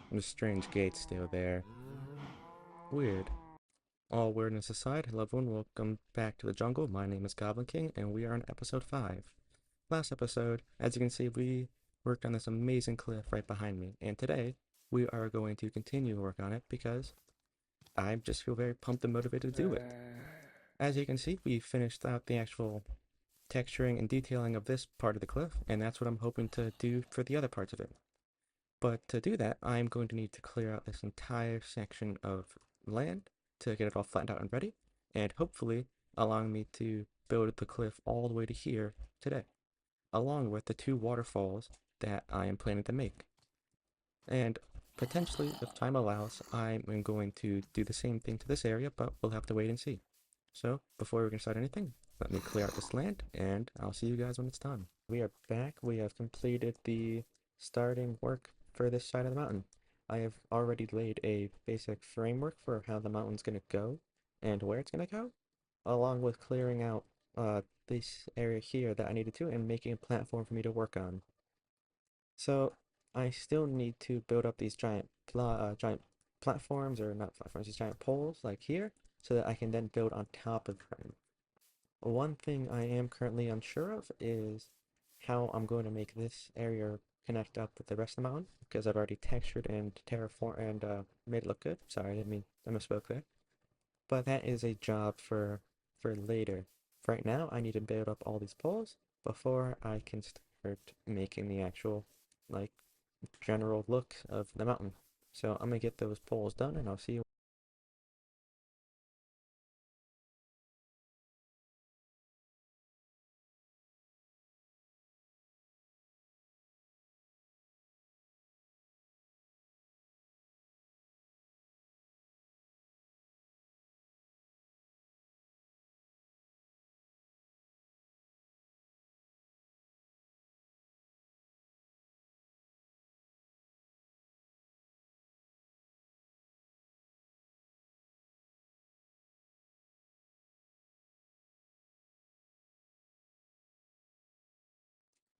There's a strange gate still there. Weird. All weirdness aside, hello everyone, welcome back to the jungle. My name is Goblin King, and we are on episode 5. Last episode, as you can see, we worked on this amazing cliff right behind me, and today we are going to continue to work on it because I just feel very pumped and motivated to do it. As you can see, we finished out the actual texturing and detailing of this part of the cliff, and that's what I'm hoping to do for the other parts of it. But to do that, I'm going to need to clear out this entire section of land to get it all flattened out and ready, and hopefully allowing me to build the cliff all the way to here today, along with the 2 waterfalls that I am planning to make. And potentially, if time allows, I am going to do the same thing to this area, but we'll have to wait and see. So, before we can start anything, let me clear out this land, and I'll see you guys when it's done. We are back. We have completed the starting work for this side of the mountain. I have already laid a basic framework for how the mountain's going to go and where it's going to go, along with clearing out this area here that I needed to and making a platform for me to work on. So I still need to build up these giant platforms, or not platforms, these giant poles like here, so that I can then build on top of them. One thing I am currently unsure of is how I'm going to make this area connect up with the rest of the mountain, because I've already textured and terraform and made it look good. Sorry, I didn't mean I misspoke there. But that is a job for later. For right now, I need to build up all these poles before I can start making the actual like general look of the mountain. So I'm gonna get those poles done, and I'll see you.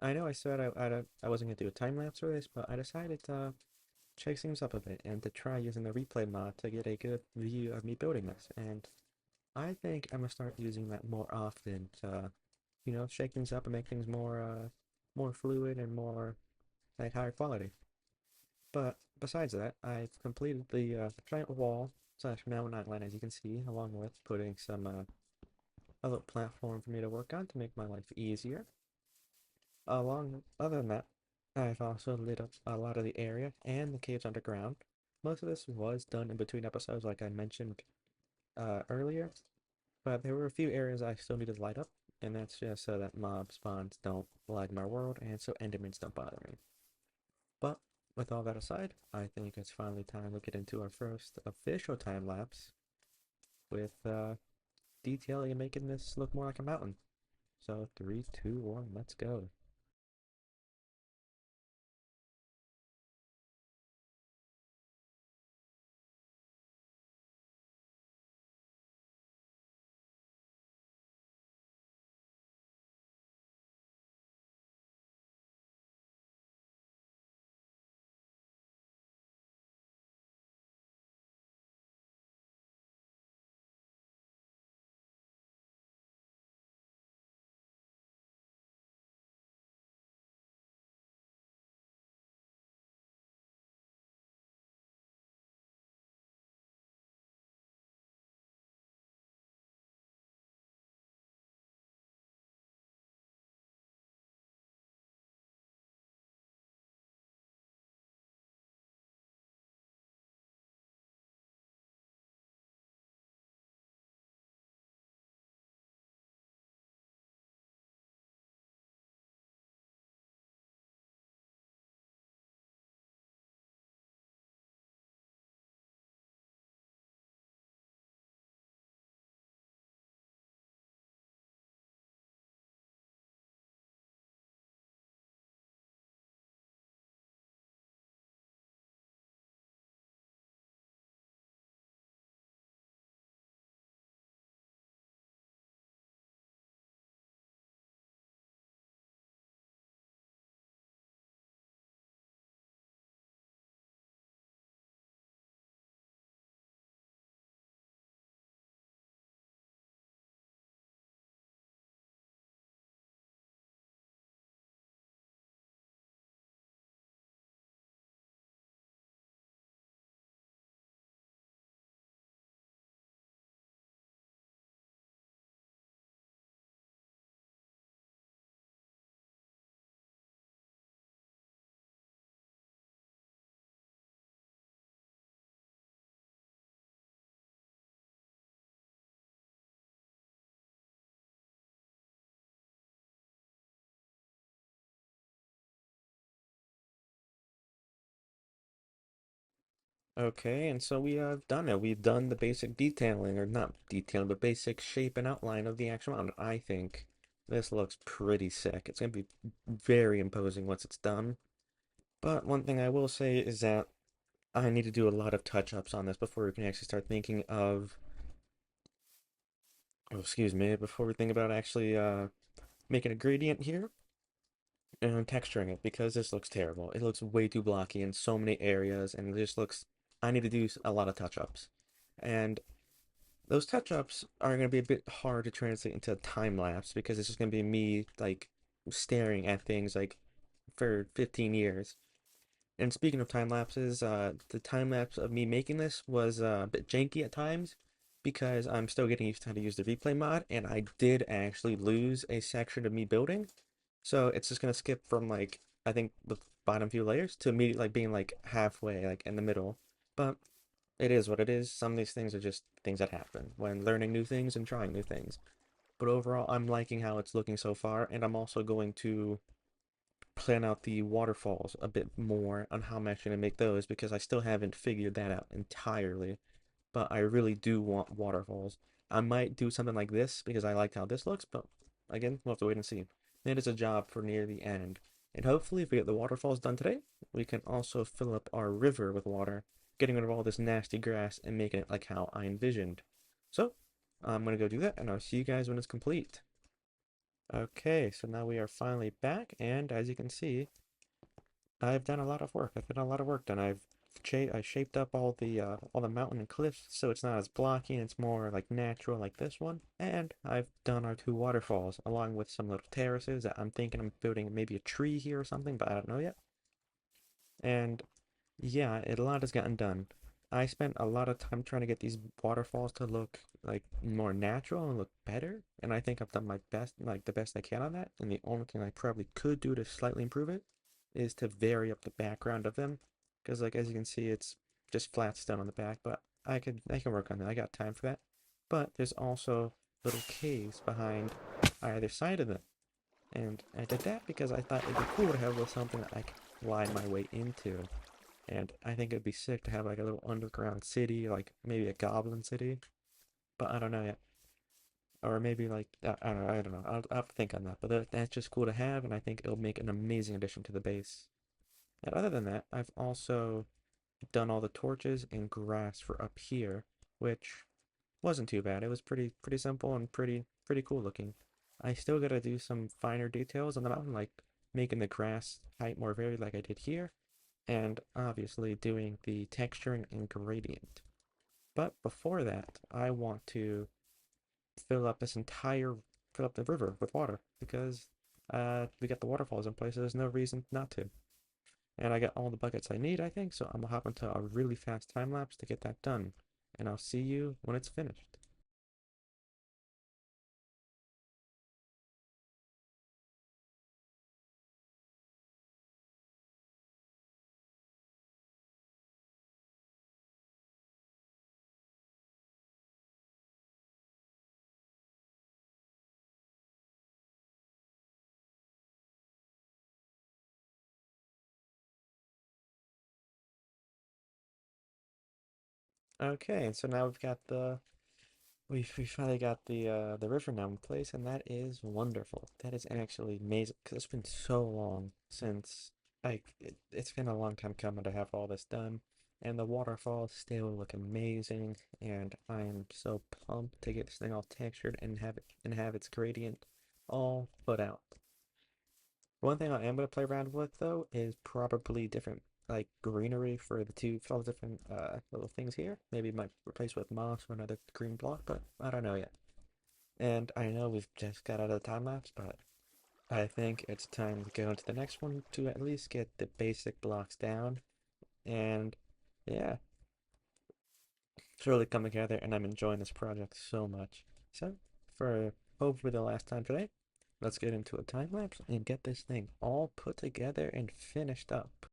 I know I said I wasn't gonna do a time lapse for this, but I decided to shake things up a bit and to try using the replay mod to get a good view of me building this. And I think I'm gonna start using that more often to, shake things up and make things more fluid and more like higher quality. But besides that, I've completed the giant wall slash mountain outline, as you can see, along with putting some a little platform for me to work on to make my life easier. Other than that, I've also lit up a lot of the area and the caves underground. Most of this was done in between episodes, like I mentioned earlier, but there were a few areas I still needed to light up, and that's just so that mob spawns don't lag my world, and so endermans don't bother me. But with all that aside, I think it's finally time to get into our first official time lapse with detailing and making this look more like a mountain. So 3, 2, 1, let's go. Okay, and so we have done it. We've done the basic detailing, or not detailing, but basic shape and outline of the actual mountain. I think this looks pretty sick. It's gonna be very imposing once it's done. But one thing I will say is that I need to do a lot of touch-ups on this before we can actually start thinking of, oh, excuse me, before we think about actually making a gradient here and texturing it because this looks terrible. It looks way too blocky in so many areas, and it just looks. I need to do a lot of touch-ups. And those touch-ups are going to be a bit hard to translate into time lapse because it's just going to be me like staring at things like for 15 years. And speaking of time lapses, the time lapse of me making this was a bit janky at times because I'm still getting used to how to use the replay mod, and I did actually lose a section of me building. So it's just gonna skip from like I think the bottom few layers to immediately like being like halfway, like in the middle. But it is what it is. Some of these things are just things that happen when learning new things and trying new things. But overall, I'm liking how it's looking so far, and I'm also going to plan out the waterfalls a bit more on how I'm actually going to make those because I still haven't figured that out entirely. But I really do want waterfalls. I might do something like this because I liked how this looks, but again, we'll have to wait and see. It is a job for near the end. And hopefully, if we get the waterfalls done today, we can also fill up our river with water, getting rid of all this nasty grass and making it like how I envisioned. So, I'm going to go do that, and I'll see you guys when it's complete. Okay, so now we are finally back, and as you can see, I've done a lot of work. I've got a lot of work done. I shaped up all the mountain and cliffs so it's not as blocky and it's more like natural like this one. And I've done our two waterfalls along with some little terraces that I'm thinking I'm building maybe a tree here or something, but I don't know yet. And yeah, a lot has gotten done. I spent a lot of time trying to get these waterfalls to look like more natural and look better, and I think I've done my best, like the best I can on that. And the only thing I probably could do to slightly improve it is to vary up the background of them, because like as you can see, it's just flat stone on the back, but I can work on that. I got time for that. But there's also little caves behind either side of them, and I did that because I thought it'd be cool to have a little something that I could glide my way into. And I think it'd be sick to have like a little underground city, like maybe a goblin city, but I don't know yet. Or maybe like I don't know. I'll have to think on that. But that's just cool to have, and I think it'll make an amazing addition to the base. And other than that, I've also done all the torches and grass for up here, which wasn't too bad. It was pretty simple and pretty cool looking. I still gotta do some finer details on the mountain, like making the grass type more varied like I did here, and obviously doing the texturing and gradient. But before that, I want to fill up this entire fill up the river with water because we got the waterfalls in place, so there's no reason not to. And I got all the buckets I need, I think, so I'm gonna hop into a really fast time lapse to get that done. And I'll see you when it's finished. Okay, and so now we finally got the river now in place, and that is wonderful. That is actually amazing because it's been so long since it's been a long time coming to have all this done, and the waterfalls still look amazing, and I am so pumped to get this thing all textured and have its gradient all put out. One thing I am gonna play around with though is probably different like greenery for all the different little things here. Maybe might replace with moss or another green block, but I don't know yet. And I know we've just got out of the time lapse, but I think it's time to go into the next one to at least get the basic blocks down. And yeah, it's really coming together, and I'm enjoying this project so much. So, for hopefully the last time today, let's get into a time lapse and get this thing all put together and finished up.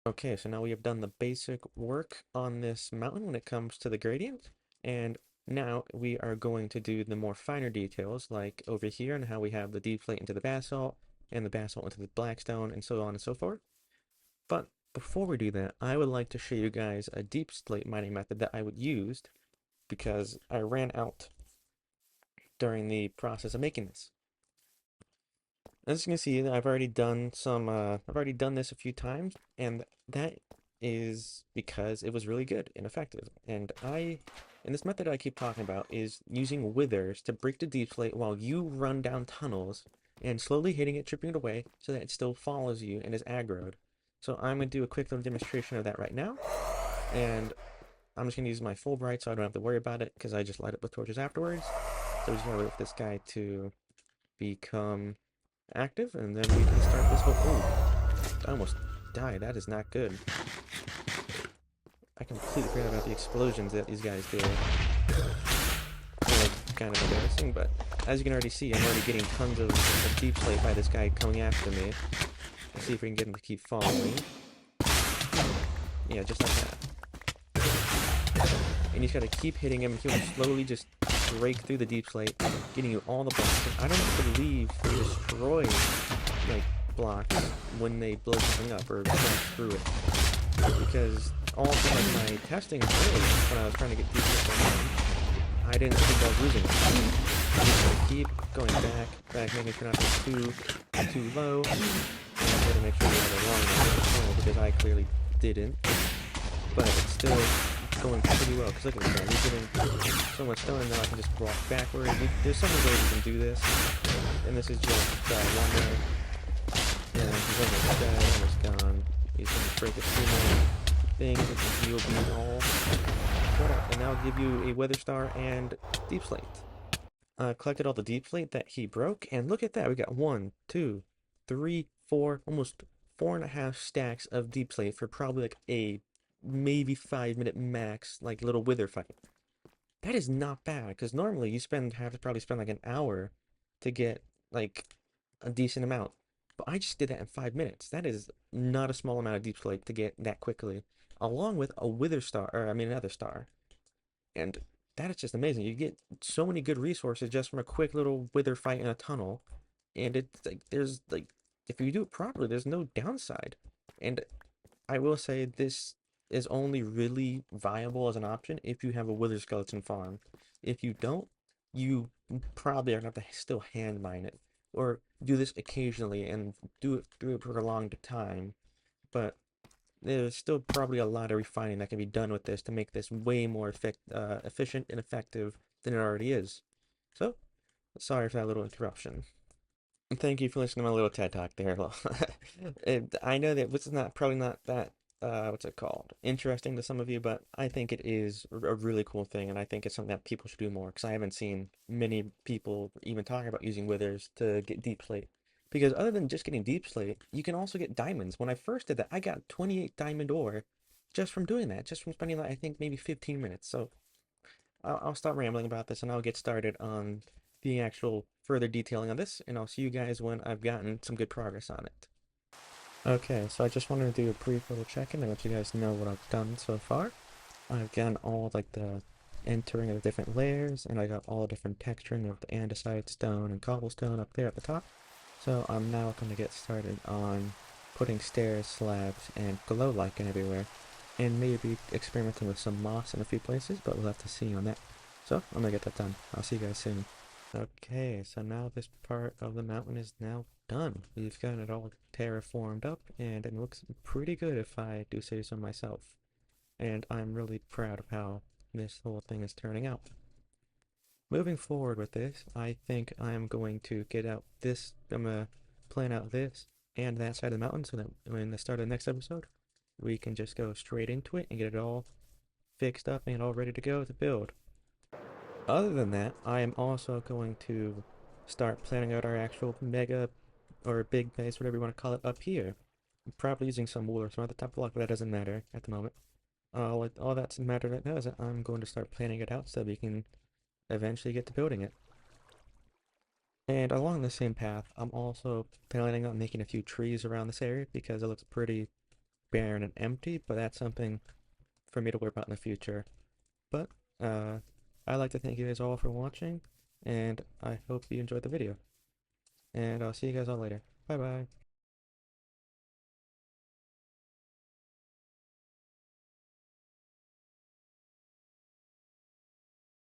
Okay, so now we have done the basic work on this mountain when it comes to the gradient, and now we are going to do the more finer details, like over here and how we have the deflate into the basalt, and the basalt into the blackstone, and so on and so forth. But before we do that, I would like to show you guys a deep slate mining method that I would use because I ran out during the process of making this. As you can see, I've already done this a few times, and that is because it was really good and effective. And this method I keep talking about is using withers to break the deflate while you run down tunnels and slowly hitting it, chipping it away, so that it still follows you and is aggroed. So I'm going to do a quick little demonstration of that right now, and I'm just going to use my Fulbright so I don't have to worry about it, because I just light up with torches afterwards. So we're just going to wait for this guy to become active, and then we can start this whole. Ooh, I almost died. That is not good. I completely forgot about the explosions that these guys do. They're like kind of embarrassing, but as you can already see, I'm already getting tons of deep slate by this guy coming after me. Let's see if we can get him to keep following. Yeah, just like that. And you just gotta keep hitting him. He will slowly just break through the deep slate, getting you all the blocks. And I don't believe they destroy like blocks when they blow something up or crash through it, because all of like my testing early when I was trying to get deep slate, I didn't think I was losing it. I just gotta keep going back, making sure not to be too low. And I gotta make sure you have a long enough because I clearly didn't. But it's still going pretty well, because look at this guy, he's getting so much stone, and now I can just walk backwards. There's so many ways you can do this, and this is just one way. Yeah, he's almost gone. He's going to break a few more things with the heal beam all. Shut up, and now I'll give you a weather star and deep slate. Collected all the deep slate that he broke, and look at that, we got 1, 2, 3, 4, almost 4.5 stacks of deep slate for probably like a maybe 5 minute max, like little wither fight. That is not bad, because normally you have to probably spend like an hour to get like a decent amount. But I just did that in 5 minutes. That is not a small amount of deep slate to get that quickly, along with a wither star, or I mean another star. And that is just amazing. You get so many good resources just from a quick little wither fight in a tunnel. And it's like there's like if you do it properly, there's no downside. And I will say this is only really viable as an option if you have a wither skeleton farm. If you don't, you probably are going to have to still hand mine it, or do this occasionally and do it through a prolonged time. But there's still probably a lot of refining that can be done with this to make this way more efficient and effective than it already is. So, sorry for that little interruption. Thank you for listening to my little TED talk there. I know that this is not probably not that what's it called? Interesting to some of you, but I think it is a really cool thing, and I think it's something that people should do more, because I haven't seen many people even talking about using withers to get deep slate. Because other than just getting deep slate, you can also get diamonds. When I first did that, I got 28 diamond ore just from doing that, just from spending like I think maybe 15 minutes. So I'll stop rambling about this and I'll get started on the actual further detailing on this, and I'll see you guys when I've gotten some good progress on it. Okay, so I just wanted to do a brief little check-in and let you guys know what I've done so far. I've done all like the entering of the different layers, and I got all the different texturing of the andesite, stone, and cobblestone up there at the top. So I'm now going to get started on putting stairs, slabs, and glow lichen everywhere, and maybe experimenting with some moss in a few places, but we'll have to see on that. So I'm gonna get that done. I'll see you guys soon. Okay, so now this part of the mountain is now done. We've got it all terraformed up, and it looks pretty good if I do say so myself. And I'm really proud of how this whole thing is turning out. Moving forward with this, I think I'm going to I'm gonna plan out this and that side of the mountain so that when the start of the next episode, we can just go straight into it and get it all fixed up and all ready to go to build. Other than that, I am also going to start planning out our actual mega or big base, whatever you want to call it, up here. I'm probably using some wool or some other type of block, but that doesn't matter at the moment. All that's matter right now is that I'm going to start planning it out so we can eventually get to building it. And along the same path, I'm also planning on making a few trees around this area because it looks pretty barren and empty, but that's something for me to worry about in the future. But uh, I'd like to thank you guys all for watching, and I hope you enjoyed the video. And I'll see you guys all later. Bye bye.